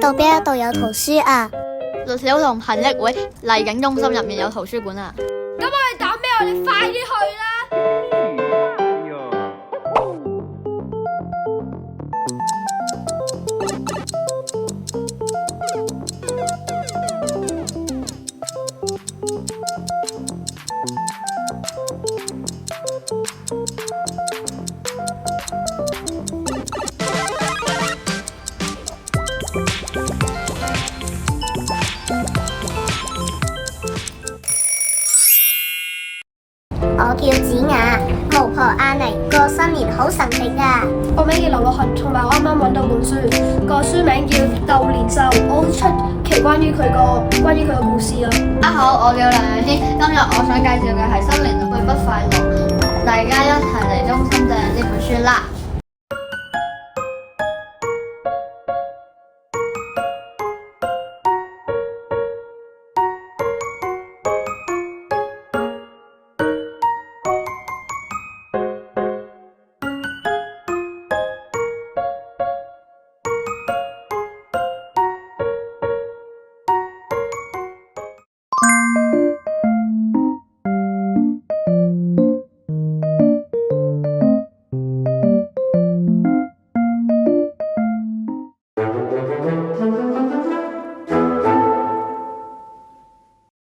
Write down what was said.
道邊一度有圖書啊？綠小同貧益會麗景中心入面有圖書館啊！咁我哋等咩？我哋快啲去啦！我叫子雅，巫婆阿妮過新年好神奇噶。我名叫劉樂恒，同埋我啱啱揾到本書，個書名叫《鬥年獸》，我好出奇關於佢個故事啊！大家好，我叫梁雅軒，今日我想介紹嘅係新年會不快樂，大家一齊嚟中心訂呢本書啦！